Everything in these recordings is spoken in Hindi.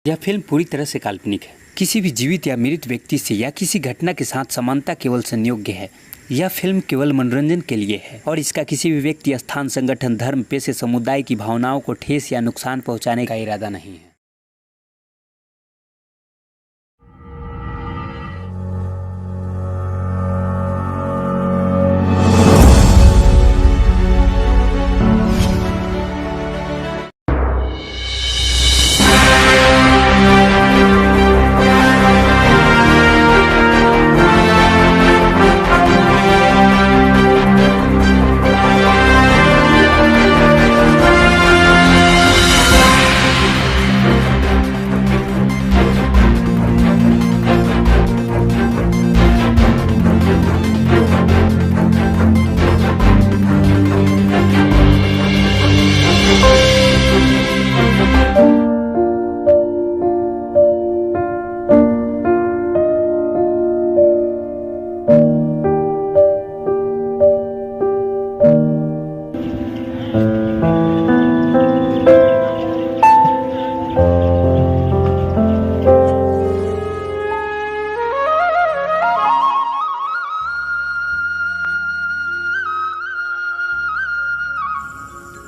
यह फिल्म पूरी तरह से काल्पनिक है। किसी भी जीवित या मृत व्यक्ति से या किसी घटना के साथ समानता केवल संयोग्य है। यह फिल्म केवल मनोरंजन के लिए है और इसका किसी भी व्यक्ति, स्थान, संगठन, धर्म, पेशे, समुदाय की भावनाओं को ठेस या नुकसान पहुंचाने का इरादा नहीं है।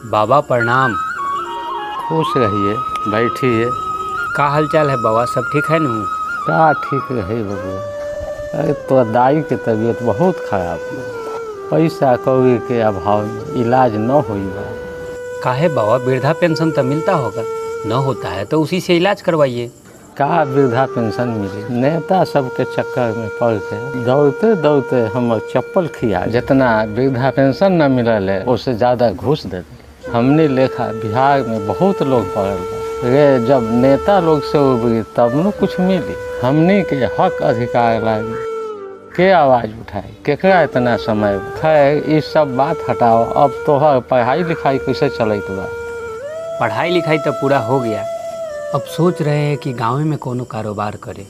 बाबा प्रणाम। खुश रहिए, बैठिए। का हालचाल है बाबा, सब ठीक है नू? का ठीक रहे बबुआ। अरे तो दाई के तबीयत बहुत खराब है, पैसा कौड़ी के अभाव में इलाज न हुई बा। काहे बाबा, वृद्धा पेंशन तो मिलता होगा, न होता है तो उसी से इलाज करवाइए। का वृद्धा पेंशन मिली? नेता सबके चक्कर में पड़ के दौड़ते दौड़ते हम चप्पल खिया। जितना वृद्धा पेंशन न मिलल है उससे ज़्यादा घूस देते। हमने लेखा बिहार में बहुत लोग पड़ल बा। रे जब नेता लोग से उबरी तब न कुछ मिली। हमने के हक अधिकार लागी के आवाज़ उठाए, केकरा इतना समय। खैर ये सब बात हटाओ, अब तोहर पढ़ाई लिखाई कैसे चलत बा? पढ़ाई लिखाई तो पूरा हो गया, अब सोच रहे हैं कि गाँव में कोनो कारोबार करें।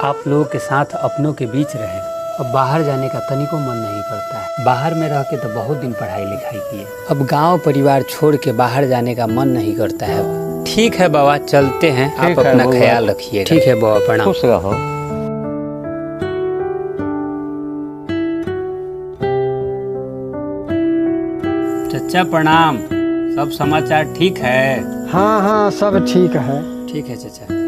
आप लोगों के साथ अपनों के बीच रहें। अब बाहर जाने का तनिको मन नहीं करता है। बाहर में रह के तो बहुत दिन पढ़ाई लिखाई किए, अब गांव परिवार छोड़ के बाहर जाने का मन नहीं करता है। ठीक है बाबा, चलते हैं। आप अपना ख्याल रखिए। ठीक है बाबा, प्रणाम। खुश रहो। चचा प्रणाम। सब समाचार ठीक है? हाँ हाँ, सब ठीक है। ठीक है चचा।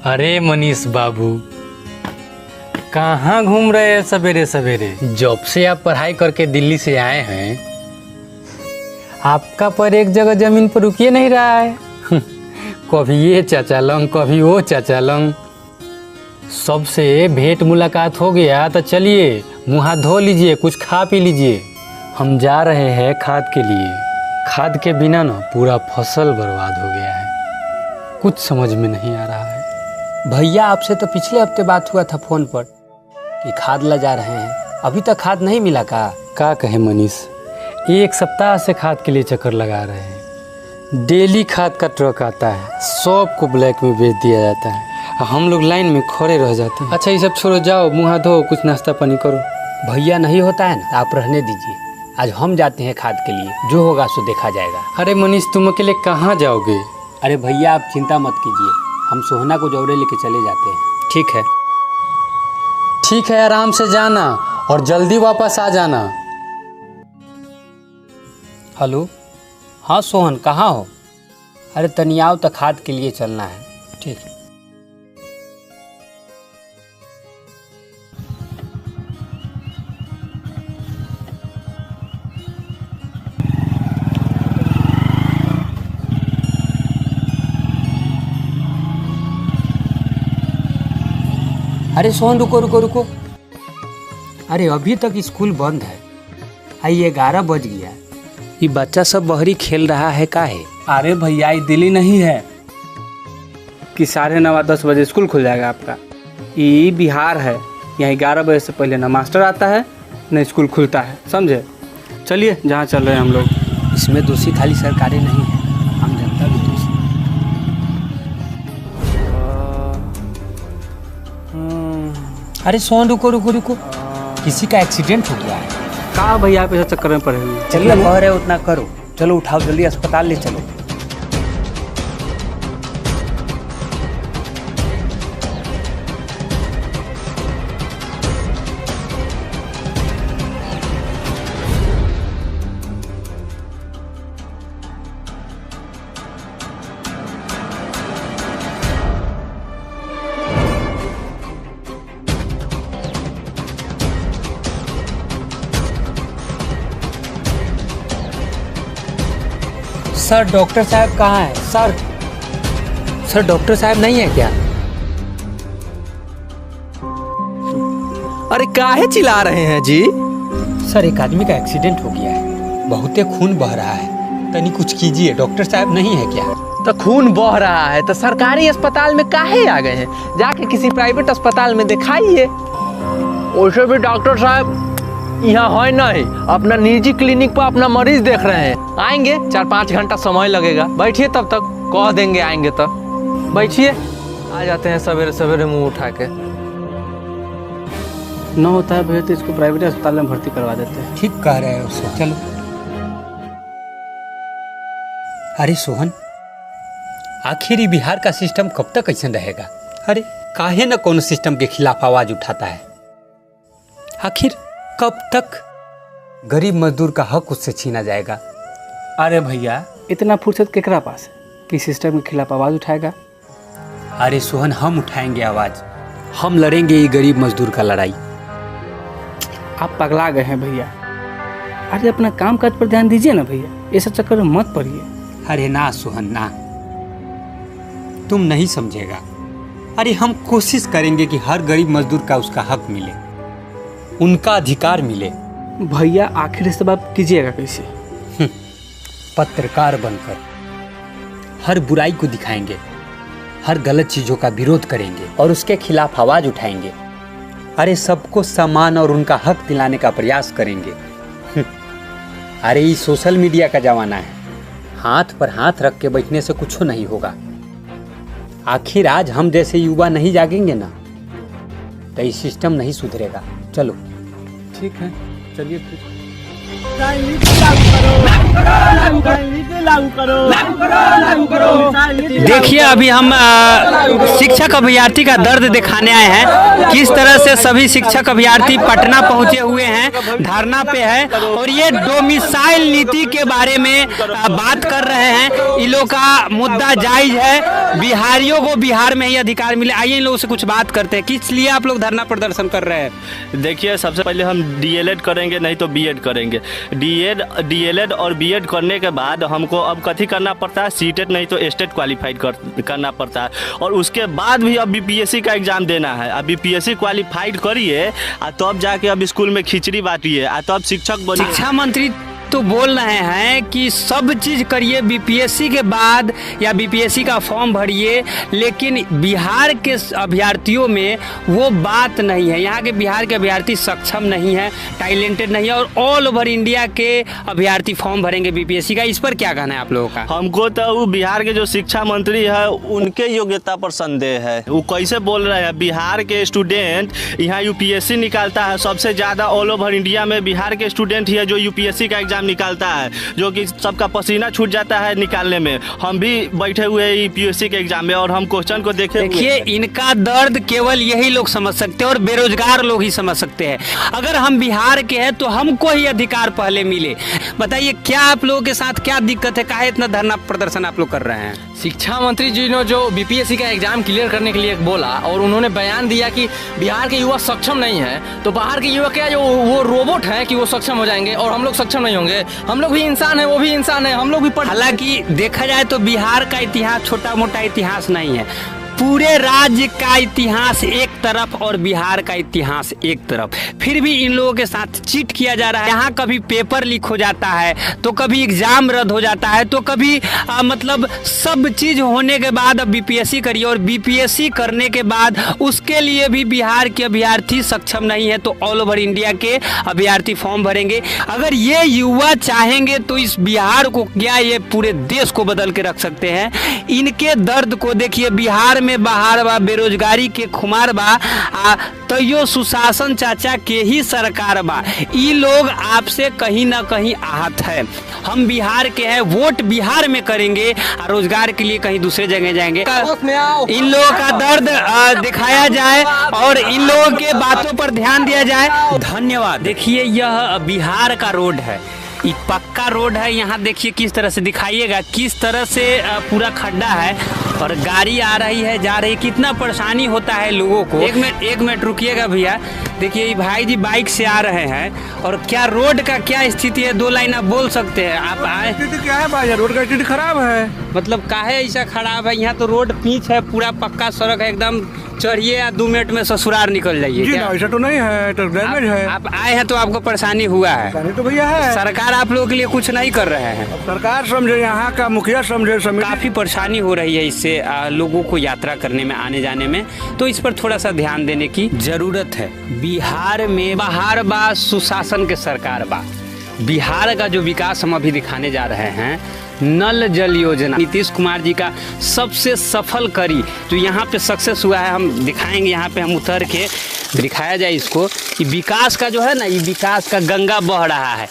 अरे मनीष बाबू, कहाँ घूम रहे हैं सवेरे सवेरे? जब से आप पढ़ाई करके दिल्ली से आए हैं, आपका पर एक जगह जमीन पर रुकिए नहीं रहा है। कभी ये चाचा लंग, कभी वो चाचा लंग। सबसे भेंट मुलाकात हो गया तो चलिए मुँह हाथ धो लीजिए, कुछ खा पी लीजिए। हम जा रहे हैं खाद के लिए। खाद के बिना ना पूरा फसल बर्बाद हो गया है, कुछ समझ में नहीं आ रहा है। भैया आपसे तो पिछले हफ्ते बात हुआ था फोन पर कि खाद ला जा रहे हैं, अभी तक खाद नहीं मिला का कहे मनीष, एक सप्ताह से खाद के लिए चक्कर लगा रहे हैं। डेली खाद का ट्रक आता है, सबको ब्लैक में बेच दिया जाता है, हम लोग लाइन में खड़े रह जाते हैं। अच्छा ये सब छोड़ो, जाओ मुँह हाथ धो, कुछ नाश्ता पानी करो। भैया नहीं होता है ना, आप रहने दीजिए। आज हम जाते हैं खाद के लिए, जो होगा सो देखा जाएगा। अरे मनीष, तुम अकेले कहाँ जाओगे? अरे भैया आप चिंता मत कीजिए, हम सोहना को जौरे लेके चले जाते हैं। ठीक है? ठीक है, आराम से जाना और जल्दी वापस आ जाना। हेलो, हाँ सोहन, कहाँ हो? अरे तनियाओ तो खाद के लिए चलना है। ठीक है। अरे सोहन, रुको रुको रुको। अरे अभी तक स्कूल बंद है, आई 11 बज गया। ये बच्चा सब बहरी खेल रहा है काहे? अरे भैया, ये दिल्ली नहीं है कि 9:30-10 बजे स्कूल खुल जाएगा आपका। ये बिहार है, यहाँ 11 बजे से पहले ना मास्टर आता है न स्कूल खुलता है, समझे? चलिए जहाँ चल रहे हैं हम लोग। इसमें दोषी खाली सरकारें नहीं है, हम जनता भी दोषी। अरे सोहन रुको रुको रुको, किसी का एक्सीडेंट हो गया है। कहाँ भैया आप ऐसा चक्कर में पड़े हुए हैं? जितना कह रहे उतना करो, चलो उठाओ जल्दी अस्पताल ले चलो। सर डॉक्टर साहब कहाँ है? सर डॉक्टर साहब नहीं है क्या? अरे काहे चिल्ला रहे हैं जी? सर एक आदमी का एक्सीडेंट हो गया है, बहुते खून बह रहा है, तनी कुछ कीजिए। डॉक्टर साहब नहीं है क्या? तो खून बह रहा है तो सरकारी अस्पताल में काहे आ गए हैं? जाके किसी प्राइवेट अस्पताल में दिखाइए। वैसे भी डॉक्टर साहब यहाँ है नहीं, अपना निजी क्लिनिक पर अपना मरीज देख रहे हैं। आएंगे 4-5 घंटा समय लगेगा। बैठिए, तब तक कह देंगे आएंगे तो। बैठिए, आ जाते हैं सवेरे सवेरे मुंह उठा के। न होता है भैया तो इसको प्राइवेट अस्पताल में भर्ती करवा देते हैं। ठीक कह रहे हो उसको, चलो। अरे सोहन, आखिर ये बिहार का सिस्टम कब तक ऐसा रहेगा? अरे काहे न कौन सिस्टम के खिलाफ आवाज उठाता है? आखिर कब तक गरीब मजदूर का हक उससे छीना जाएगा? अरे भैया इतना फुर्सत केकरा पास है कि सिस्टम के खिलाफ आवाज़ उठाएगा? अरे सोहन, हम उठाएंगे आवाज, हम लड़ेंगे ये गरीब मजदूर का लड़ाई। आप पगला गए हैं भैया। अरे अपना काम काज पर ध्यान दीजिए ना भैया, ऐसा चक्कर में मत पड़िए। अरे ना सोहन ना, तुम नहीं समझेगा। अरे हम कोशिश करेंगे कि हर गरीब मजदूर का उसका हक मिले, उनका अधिकार मिले। भैया आखिर इस बात कीजिएगा कैसे? पत्रकार बनकर हर बुराई को दिखाएंगे, हर गलत चीजों का विरोध करेंगे और उसके खिलाफ आवाज उठाएंगे। अरे सबको सम्मान और उनका हक दिलाने का प्रयास करेंगे। अरे ये सोशल मीडिया का जमाना है, हाथ पर हाथ रख के बैठने से कुछ नहीं होगा। आखिर आज हम जैसे युवा नहीं जागेंगे ना तो ये सिस्टम नहीं सुधरेगा। चलो ठीक है, चलिए फिर। देखिए अभी हम शिक्षक अभ्यर्थी का दर्द दिखाने आए हैं। किस तरह से सभी शिक्षक अभ्यर्थी पटना पहुंचे हुए हैं, धरना पे है और ये डोमिसाइल नीति के बारे में बात कर रहे हैं। इन लोगों का मुद्दा जायज है, बिहारियों को बिहार में ही अधिकार मिले। आइए इन लोगों से कुछ बात करते हैं, किस लिए आप लोग धरना प्रदर्शन कर रहे हैं? देखिए, सबसे पहले हम डीएलएड करेंगे, नहीं तो बीएड करेंगे। डीएलएड और बीएड करने के बाद हमको अब कथी करना पड़ता है? सीटेट नहीं तो स्टेट क्वालिफाइड करना पड़ता है और उसके बाद भी अब बीपीएससी का एग्जाम देना है। अब बीपीएससी क्वालिफाइड करिए तब जाके अब स्कूल में खिचड़ी बांटिए तब शिक्षक बनिए। शिक्षा मंत्री तो बोल रहे हैं कि सब चीज करिए बीपीएससी के बाद या बीपीएससी का फॉर्म भरिए, लेकिन बिहार के अभ्यर्थियों में वो बात नहीं है। यहाँ के बिहार के अभ्यर्थी सक्षम नहीं है, टैलेंटेड नहीं है और ऑल ओवर इंडिया के अभ्यर्थी फॉर्म भरेंगे बीपीएससी का। इस पर क्या कहना है आप लोगों का? हमको तो वो बिहार के जो शिक्षा मंत्री है उनके योग्यता पर संदेह है। वो कैसे बोल रहे हैं? बिहार के स्टूडेंट यहाँ यूपीएससी निकालता है, सबसे ज़्यादा ऑल ओवर इंडिया में बिहार के स्टूडेंट ही है जो यूपीएससी का एग्जाम निकालता है, जो कि सबका पसीना छूट जाता है निकालने में। हम भी बैठे हुए हैं यूपीएससी के एग्जाम में और हम क्वेश्चन को देखे। देखिए, इनका दर्द केवल यही लोग समझ सकते हैं और बेरोजगार लोग ही समझ सकते हैं। अगर हम बिहार के हैं तो हमको ही अधिकार पहले मिले। बताइए क्या आप लोगों के साथ क्या दिक्कत है, काहे इतना धरना प्रदर्शन आप लोग कर रहे हैं? शिक्षा मंत्री जी ने जो बीपीएससी का एग्जाम क्लियर करने के लिए बोला और उन्होंने बयान दिया कि बिहार के युवा सक्षम नहीं है, तो बाहर के युवा क्या जो वो रोबोट है कि वो सक्षम हो जाएंगे और हम लोग सक्षम नहीं होंगे? हम लोग भी इंसान है, वो भी इंसान है, हम लोग भी हालांकि देखा जाए तो बिहार का इतिहास छोटा मोटा इतिहास नहीं है। पूरे राज्य का इतिहास एक तरफ और बिहार का इतिहास एक तरफ, फिर भी इन लोगों के साथ चीट किया जा रहा है। यहाँ कभी पेपर लीक हो जाता है, तो कभी एग्जाम रद्द हो जाता है, तो कभी मतलब सब चीज होने के बाद अब बीपीएससी करिए और बीपीएससी करने के बाद उसके लिए भी बिहार के अभ्यर्थी सक्षम नहीं है, तो ऑल ओवर इंडिया के अभ्यर्थी फॉर्म भरेंगे। अगर ये युवा चाहेंगे तो इस बिहार को क्या, ये पूरे देश को बदल के रख सकते हैं। इनके दर्द को देखिए, बिहार में बाहर बा, बेरोजगारी के खुमार बा, तो यो सुशासन चाचा के ही सरकार बा। ई लोग आपसे कहीं ना कहीं आहत है। हम बिहार के हैं, वोट बिहार में करेंगे और रोजगार के लिए कहीं दूसरे जगह जाएंगे। इन लोगों का दर्द दिखाया जाए और इन लोगों के बातों पर ध्यान दिया जाए। धन्यवाद। देखिए यह बिहार का रोड है, ये पक्का रोड है। यहाँ देखिए किस तरह से दिखाइएगा, किस तरह से पूरा खड्डा है और गाड़ी आ रही है जा रही है, कितना परेशानी होता है लोगों को। एक मिनट रुकिएगा भैया। देखिए ये भाई जी बाइक से आ रहे हैं और क्या रोड का क्या स्थिति है, 2 लाइन आप बोल सकते हैं? आप आए स्थिति क्या है भाई? रोड का स्थिति खराब है। मतलब काहे ऐसा खराब है? यहाँ तो रोड पीच है, पूरा पक्का सड़क है, एकदम चढ़िए या 2 मिनट में ससुराल निकल जाइए। जी ऐसा तो नहीं है, तो डैमेज है। आप आए हैं तो आपको परेशानी हुआ है? तो भैया है, सरकार आप लोगों के लिए कुछ नहीं कर रहे हैं। सरकार समझे, यहाँ का मुखिया समझे, काफी परेशानी हो रही है इससे लोगों को यात्रा करने में, आने जाने में, तो इस पर थोड़ा सा ध्यान देने की जरूरत है। बिहार में बाहर बा सुशासन के सरकार बा। बिहार का जो विकास हम अभी दिखाने जा रहे हैं, नल जल योजना नीतीश कुमार जी का सबसे सफल करी जो यहाँ पे सक्सेस हुआ है, हम दिखाएंगे। यहाँ पे हम उतर के दिखाया जाए इसको कि विकास का जो है ना, ये विकास का गंगा बह रहा है।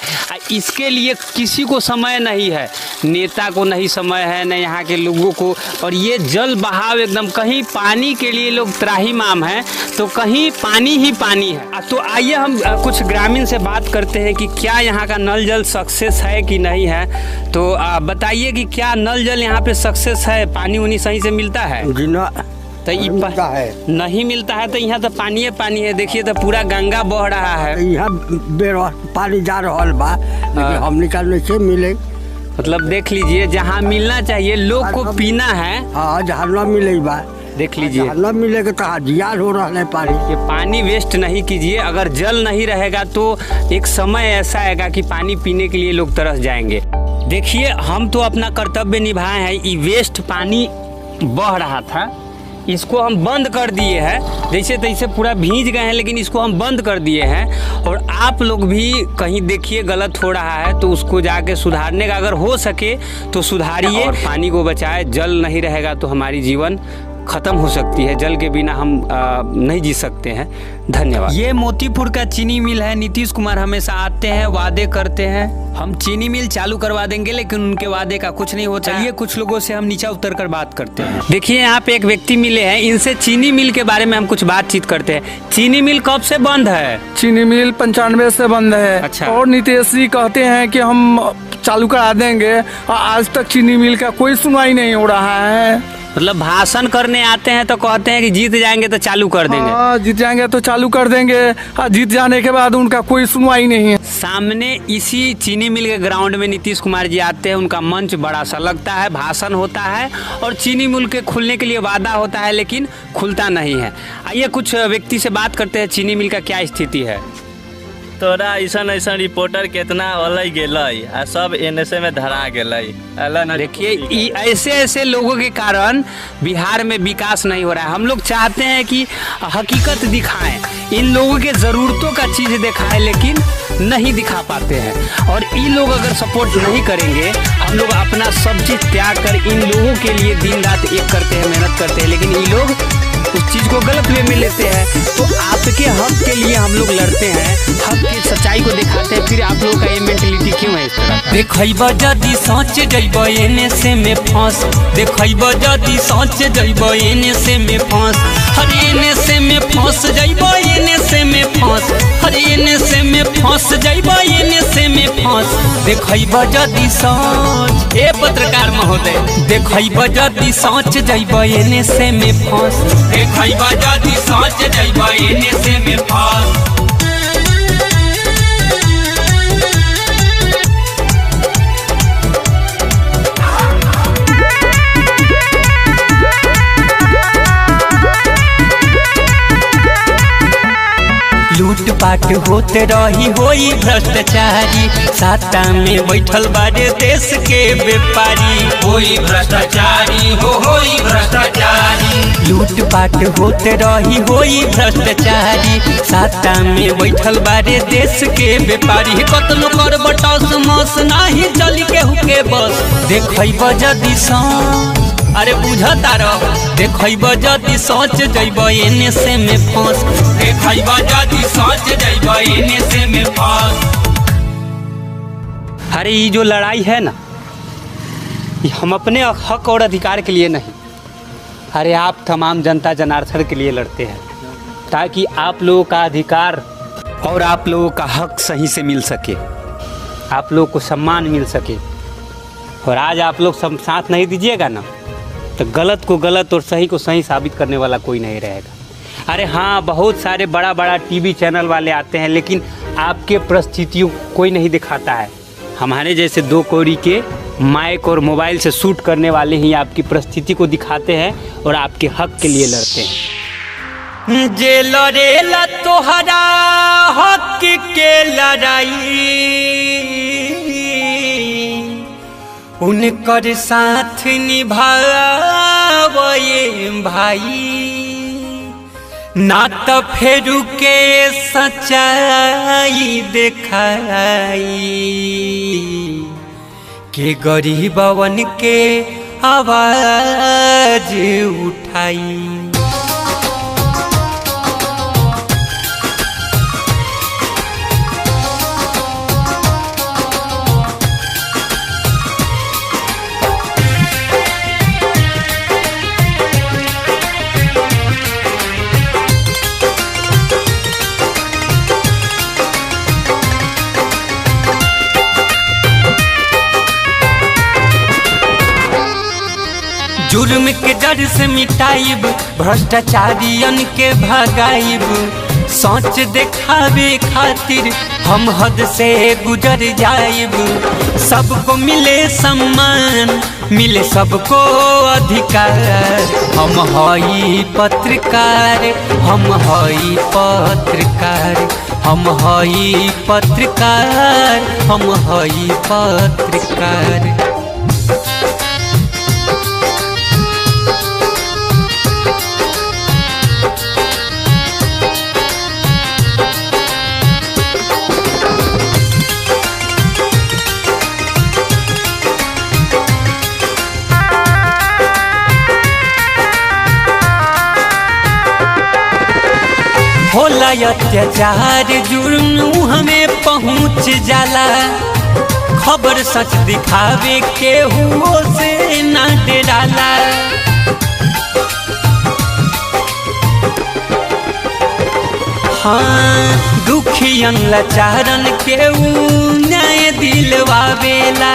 इसके लिए किसी को समय नहीं है, नेता को नहीं समय है, न यहाँ के लोगों को। और ये जल बहाव एकदम, कहीं पानी के लिए लोग त्राहिमाम हैं तो कहीं पानी ही पानी है। तो आइए हम कुछ ग्रामीण से बात करते हैं कि क्या यहाँ का नल जल सक्सेस है कि नहीं है। तो बताइए कि क्या नल जल यहाँ पे सक्सेस है, पानी उनी सही से मिलता है? तो नहीं मिलता है तो यहाँ तो पानी है। देखिए तो पूरा गंगा बह रहा है, यहाँ पानी जा रहा बा, लेकिन हम निकालने से मिले। मतलब देख लीजिए, जहाँ मिलना चाहिए लोग को पीना है, हाँ जहाँ न मिले बा देख लीजिए, न मिलेगा तो जियान हो रहा है पानी। ये पानी वेस्ट नहीं कीजिए। अगर जल नहीं रहेगा तो एक समय ऐसा आएगा कि पानी पीने के लिए लोग तरस जाएंगे। देखिए हम तो अपना कर्तव्य निभाए हैं। ये वेस्ट पानी बह रहा था, इसको हम बंद कर दिए हैं। जैसे तैसे पूरा भीज गए हैं, लेकिन इसको हम बंद कर दिए हैं। और आप लोग भी कहीं देखिए गलत हो रहा है तो उसको जाके सुधारने का अगर हो सके तो सुधारिए और पानी को बचाए। जल नहीं रहेगा तो हमारी जीवन खत्म हो सकती है। जल के बिना हम नहीं जी सकते हैं। धन्यवाद। ये मोतीपुर का चीनी मिल है। नीतीश कुमार हमेशा आते हैं, वादे करते हैं हम चीनी मिल चालू करवा देंगे, लेकिन उनके वादे का कुछ नहीं होता। चलिए कुछ लोगों से हम नीचे उतर कर बात करते हैं। देखिए यहाँ पे एक व्यक्ति मिले हैं, इनसे चीनी मिल के बारे में हम कुछ बातचीत करते हैं। चीनी मिल कब से बंद है? चीनी मिल 95 से बंद है। अच्छा। और नीतीश जी कहते हैं कि हम चालू करा देंगे, और आज तक चीनी मिल का कोई सुनवाई नहीं हो रहा है। मतलब भाषण करने आते हैं तो कहते हैं कि जीत जाएंगे तो चालू कर देंगे। हाँ, जीत जाएंगे तो चालू कर देंगे, और जीत जाने के बाद उनका कोई सुनवाई नहीं है। सामने इसी चीनी मिल के ग्राउंड में नीतीश कुमार जी आते हैं, उनका मंच बड़ा सा लगता है, भाषण होता है और चीनी मिल के खुलने के लिए वादा होता है, लेकिन खुलता नहीं है। आइए कुछ व्यक्ति से बात करते हैं, चीनी मिल का क्या स्थिति है। तोरा ऐसा रिपोर्टर कितना अलग गेलई आ सब एनएसए में धरा गेलई। देखिए ऐसे लोगों के कारण बिहार में विकास नहीं हो रहा है। हम लोग चाहते हैं कि हकीकत दिखाएं, इन लोगों के ज़रूरतों का चीज़ दिखाएं, लेकिन नहीं दिखा पाते हैं। और ये लोग अगर सपोर्ट नहीं करेंगे, हम लोग अपना सब चीज़ त्याग कर इन लोगों के लिए दिन रात एक करते हैं, मेहनत करते हैं, लेकिन ये लोग उस चीज़ को गलत वे में लेते हैं। तो आपके हक के लिए हम लोग लड़ते हैं, हक की सच्चाई को दिखाते हैं। फिर आप लोगों का ये मेंटलिटी क्यों है इस तरह? देखब जदि सोच जइब एने से में फंस, देखब जदि सोच जइब एने से में फंस, हर एने से में फंस जइब एने से में फंस, हर एने से में फंस जइब एने से में फंस। देखब जदि सोच, ए पत्रकार महोदय, देखब जदि सोच जइब एने से में फंस, देखब जदि सोच जइब एने से में फंस। लूटपाट होते रही होई भ्रष्टाचारी, साता में बैठल बारे देश के व्यापारी, होई भ्रष्टाचारी होई भ्रष्टाचारी। लूटपाट होते रही होई भ्रष्टाचारी, साता में बैठल बारे देश के व्यापारी। कतनो कर बटस मस नाही जली के हुके बस, देखब जदि अरे बुझता रह देखब जदि सोच जइब एने से में फंस देखब जदि सोच जइब एने से में फंस। अरे ये जो लड़ाई है ना, ये हम अपने हक और अधिकार के लिए नहीं, अरे आप तमाम जनता जनार्दन के लिए लड़ते हैं, ताकि आप लोगों का अधिकार और आप लोगों का हक सही से मिल सके, आप लोगों को सम्मान मिल सके। और आज आप लोग सब साथ नहीं दीजिएगा ना, तो गलत को गलत और सही को सही साबित करने वाला कोई नहीं रहेगा। अरे हाँ, बहुत सारे बड़ा बड़ा टीवी चैनल वाले आते हैं, लेकिन आपके परिस्थितियों कोई नहीं दिखाता है। हमारे जैसे दो कौड़ी के माइक और मोबाइल से शूट करने वाले ही आपकी परिस्थिति को दिखाते हैं और आपके हक के लिए लड़ते हैं। जे लड़ेला तोहरा हक के लड़ाई उनकर साथ निभावे भाई, ना तो फेरू के सच्चाई देखाई के गरीबवन के आवाज उठाई। जुर्म के जड़ से मिटाइब, भ्रष्टाचारियन के भगाइब, सोच देखावे खातिर हम हद से गुजर जाइब। सबको मिले सम्मान, मिले सबको अधिकार, हम हई पत्रकार, हम हई पत्रकार, हम हई पत्रकार, हम हई पत्रकार। होला अत्याचार जुर्म हमें पहुँच जाला, खबर सच दिखावे के हुओ से ना डराला। हाँ, दुखियन लाचारन के न्याय दिलवावेला,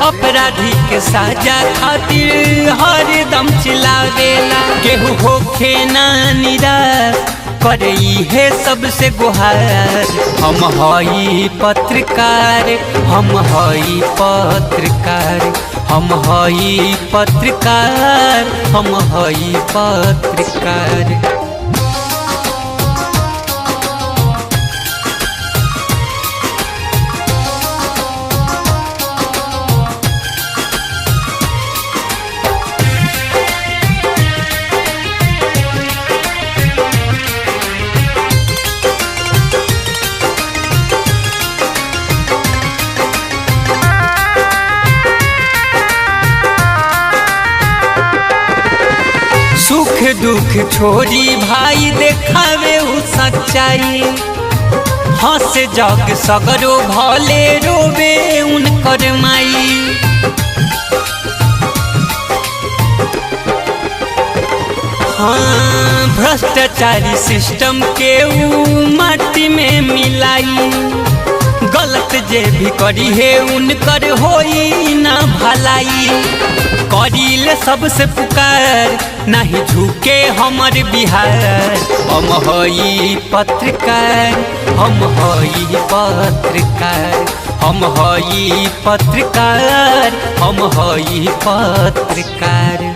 अपराधी के साजा खातिर हर दम चिल्लावेला। केहू होखे ना निराश करे है सबसे गुहार, हम हई पत्रकार, हम हई पत्रकार, हम हई पत्रकार, हम हई पत्रकार। सुख दुख छोड़ी भाई देखावे उ सच्चाई, हंस जग सगरो भले रोवे उनकर माई। हाँ, भ्रष्टाचारी सिस्टम के उ माटी में मिलाई, गलत जे भी करी है उनकर होई ना भलाई। करीले सबसे पुकार, नहीं झुके हमर बिहार, हम हई पत्रकार, हम हई पत्रकार, हम हई पत्रकार, हम हई पत्रकार।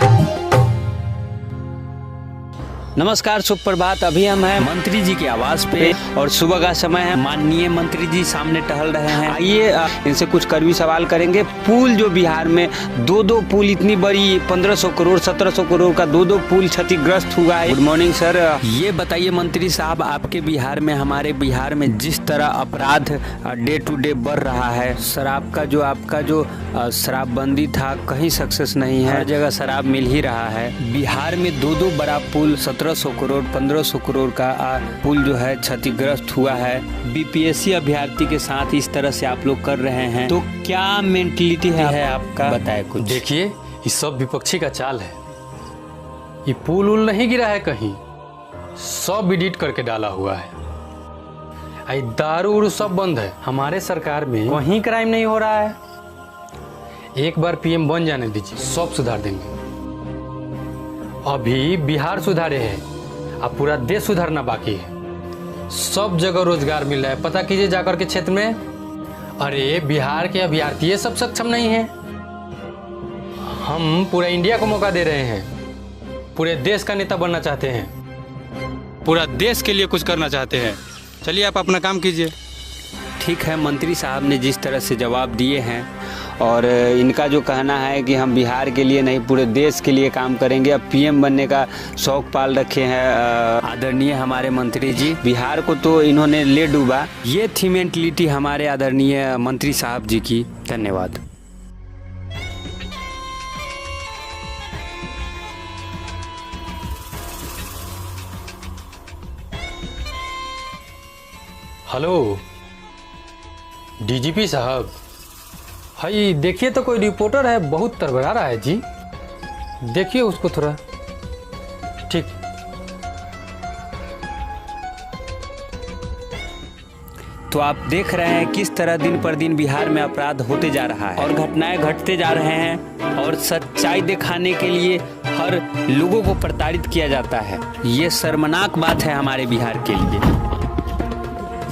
नमस्कार, शुभ प्रभात। अभी हम हैं मंत्री जी के आवास पे और सुबह का समय है। माननीय मंत्री जी सामने टहल रहे हैं। आइए इनसे कुछ कड़वी सवाल करेंगे। पुल जो बिहार में दो पुल, इतनी बड़ी 1500 करोड़ 1700 करोड़ का दो पुल क्षतिग्रस्त हुआ है। Good morning sir. ये बताइए मंत्री साहब, आपके बिहार में, हमारे बिहार में जिस तरह अपराध डे टू डे बढ़ रहा है, शराब का जो शराबबंदी था कहीं सक्सेस नहीं है, हर जगह शराब मिल ही रहा है। बिहार में दो बड़ा पुल 1700 करोड़ 1500 करोड़ का पुल जो है क्षतिग्रस्त हुआ है। बीपीएससी अभ्यर्थी के साथ इस तरह से आप लोग कर रहे हैं, तो क्या मेंटलिटी है आपका, बताए कुछ। देखिए, ये सब विपक्षी का चाल है। ये पुल उल नहीं गिरा है कहीं, सब एडिट करके डाला हुआ है। आई दारू उरू सब बंद है। हमारे सरकार में कहीं क्राइम नहीं हो रहा है। एक बार पीएम बन जाने दीजिए, सब सुधार देंगे। अभी बिहार सुधारे हैं, अब पूरा देश सुधारना बाकी है। सब जगह रोजगार मिल रहा है, पता कीजिए जाकर के क्षेत्र में। अरे बिहार के अभ्यर्थी सब सक्षम नहीं है। हम पूरा इंडिया को मौका दे रहे हैं, पूरे देश का नेता बनना चाहते हैं, पूरा देश के लिए कुछ करना चाहते हैं। चलिए आप अपना काम कीजिए। ठीक है, मंत्री साहब ने जिस तरह से जवाब दिए हैं और इनका जो कहना है कि हम बिहार के लिए नहीं पूरे देश के लिए काम करेंगे, अब पीएम बनने का शौक पाल रखे हैं आदरणीय हमारे मंत्री जी। बिहार को तो इन्होंने ले डूबा। ये थी मेंटलिटी हमारे आदरणीय मंत्री साहब जी की। धन्यवाद। हेलो डीजीपी साहब, हाई देखिए तो कोई रिपोर्टर है, बहुत तड़बड़ा रहा है जी। देखिए उसको थोड़ा। ठीक। तो आप देख रहे हैं किस तरह दिन पर दिन बिहार में अपराध होते जा रहा है और घटनाएं घटते जा रहे हैं और सच्चाई दिखाने के लिए हर लोगों को प्रताड़ित किया जाता है। ये शर्मनाक बात है हमारे बिहार के लिए।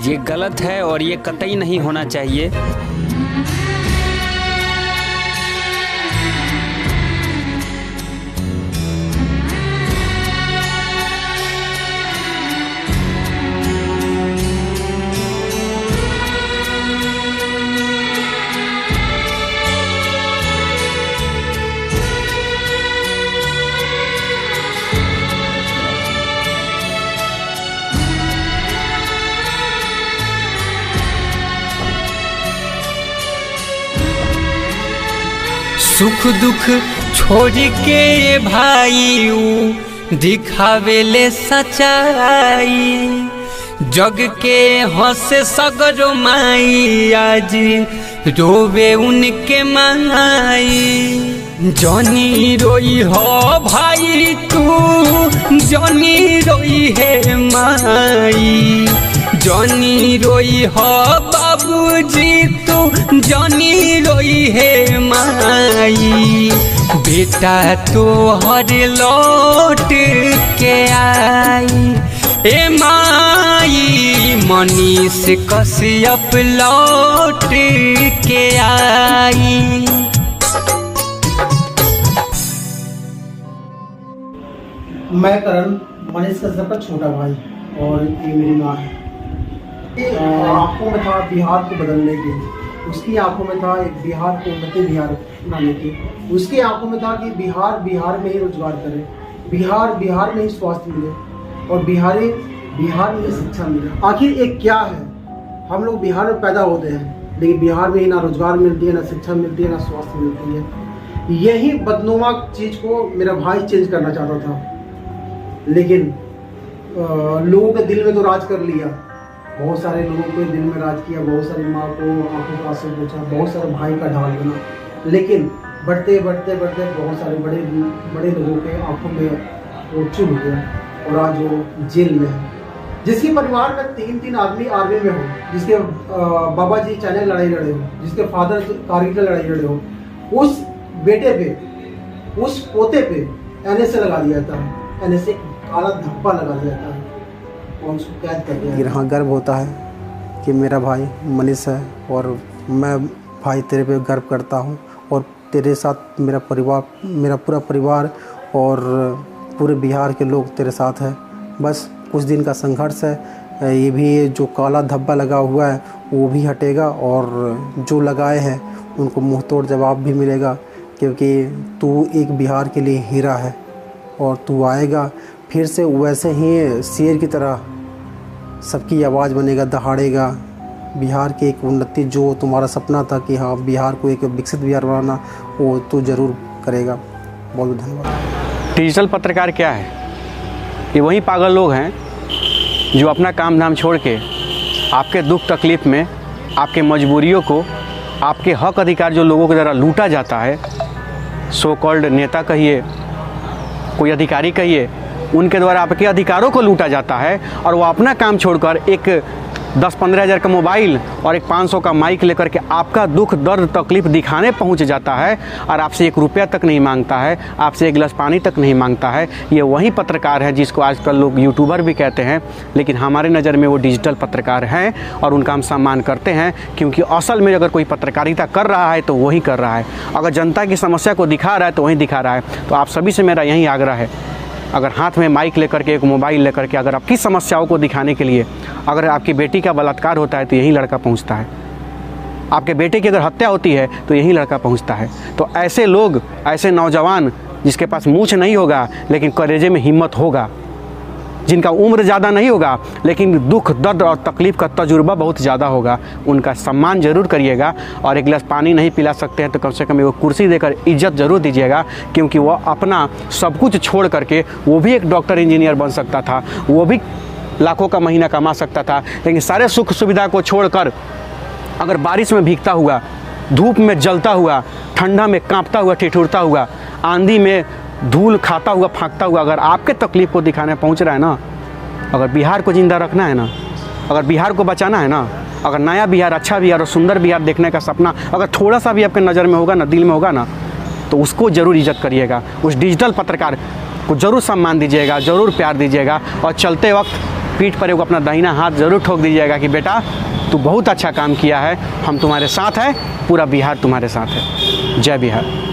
ये गलत है और ये कतई नहीं होना चाहिए। सुख दुख छोड़ के भाई दिखावेले सच्चाई, जग के हंसे सगरो माई आज रोवे उनके माई। जनी रोई हो भाई तू, जनी रोई है माई, जनी रोई हो बाबूजी तू, जनी रोई है माई। बेटा तो हर लौट के आई, ए माई मनीष कश्यप लौट के आई। मैं करण, मनीष कश्यप का छोटा भाई, और ये मेरी माँ है। आंखों में था बिहार को बदलने की, उसकी आंखों में था एक बिहार को उन्नति बिहार बनाने की, उसकी आंखों में था कि बिहार में ही रोजगार करे, बिहार में ही स्वास्थ्य मिले और बिहार में ही शिक्षा मिले। आखिर एक क्या है, हम लोग बिहार में पैदा होते हैं लेकिन बिहार में ही ना रोजगार मिलती है, ना शिक्षा मिलती है, ना स्वास्थ्य मिलती है। यही बदनुमा चीज को मेरा भाई चेंज करना चाहता था, लेकिन लोगों के दिल में तो राज कर लिया। बहुत सारे लोगों को दिल में राज किया, बहुत सारी माँ को आंखों का आंसू पूछा, बहुत सारे भाई का ढाल बना, लेकिन बढ़ते बहुत सारे बड़े लोगों के आंखों में वो चुभ गया और आज वो जेल में है। जिसके परिवार में 3 आदमी आर्मी में हो, जिसके बाबा जी चाइना लड़ाई लड़े हो, जिसके फादर कारगिल लड़ाई लड़े हो, उस बेटे पे, उस पोते पे NSA लगा दिया था, NSA काला धब्बा लगा दिया था और उसको कैद कर दिया। यहाँ गर्व होता है कि मेरा भाई मनीष है और मैं भाई तेरे पे गर्व करता हूँ और तेरे साथ मेरा पूरा परिवार और पूरे बिहार के लोग तेरे साथ हैं। बस कुछ दिन का संघर्ष है, ये भी जो काला धब्बा लगा हुआ है वो भी हटेगा और जो लगाए हैं उनको मुंह तोड़ जवाब भी मिलेगा, क्योंकि तू एक बिहार के लिए हीरा है और तू आएगा फिर से वैसे ही शेर की तरह सबकी आवाज़ बनेगा, दहाड़ेगा। बिहार की एक उन्नति जो तुम्हारा सपना था कि हाँ बिहार को एक विकसित बिहार बनाना, वो तू ज़रूर करेगा। बहुत बहुत धन्यवाद। डिजिटल पत्रकार क्या है? ये वही पागल लोग हैं जो अपना काम धाम छोड़ के आपके दुख तकलीफ़ में, आपके मजबूरियों को, आपके हक अधिकार जो लोगों के द्वारा लूटा जाता है, सो कॉल्ड नेता कहिए, कोई अधिकारी कहिए, उनके द्वारा आपके अधिकारों को लूटा जाता है और वो अपना काम छोड़कर एक 10-15 हज़ार का मोबाइल और एक 500 का माइक लेकर के आपका दुख दर्द तकलीफ़ दिखाने पहुंच जाता है और आपसे 1 रुपया तक नहीं मांगता है, आपसे 1 गिलास पानी तक नहीं मांगता है। ये वही पत्रकार है जिसको आजकल लोग यूट्यूबर भी कहते हैं, लेकिन हमारे नज़र में वो डिजिटल पत्रकार हैं और उनका हम सम्मान करते हैं, क्योंकि असल में अगर कोई पत्रकारिता कर रहा है तो वही कर रहा है। अगर जनता की समस्या को दिखा रहा है तो वही दिखा रहा है। तो आप सभी से मेरा यही आग्रह है, अगर हाथ में माइक लेकर के, एक मोबाइल लेकर के, अगर आपकी समस्याओं को दिखाने के लिए, अगर आपकी बेटी का बलात्कार होता है तो यही लड़का पहुंचता है, आपके बेटे की अगर हत्या होती है तो यही लड़का पहुंचता है। तो ऐसे लोग, ऐसे नौजवान जिसके पास मूंछ नहीं होगा लेकिन कलेजे में हिम्मत होगा, जिनका उम्र ज़्यादा नहीं होगा लेकिन दुख दर्द और तकलीफ़ का तजुर्बा बहुत ज़्यादा होगा, उनका सम्मान ज़रूर करिएगा। और 1 गिलास पानी नहीं पिला सकते हैं तो कम से कम वो कुर्सी देकर इज्जत ज़रूर दीजिएगा, क्योंकि वो अपना सब कुछ छोड़ करके, वो भी एक डॉक्टर इंजीनियर बन सकता था, वो भी लाखों का महीना कमा सकता था, लेकिन सारे सुख सुविधा को छोड़कर अगर बारिश में भीगता हुआ, धूप में जलता हुआ, ठंडा में काँपता हुआ, ठिठुरता हुआ, आंधी में धूल खाता हुआ, फाँकता हुआ अगर आपके तकलीफ़ को दिखाने पहुंच रहा है ना, अगर बिहार को ज़िंदा रखना है ना, अगर बिहार को बचाना है ना, अगर नया बिहार, अच्छा बिहार और सुंदर बिहार देखने का सपना अगर थोड़ा सा भी आपके नज़र में होगा ना, दिल में होगा ना, तो उसको ज़रूर इज्जत करिएगा, उस डिजिटल पत्रकार को ज़रूर सम्मान दीजिएगा, ज़रूर प्यार दीजिएगा और चलते वक्त पीठ पर एक अपना दाहिना हाथ ज़रूर ठोक दीजिएगा कि बेटा तू बहुत अच्छा काम किया है, हम तुम्हारे साथ हैं, पूरा बिहार तुम्हारे साथ है। जय बिहार।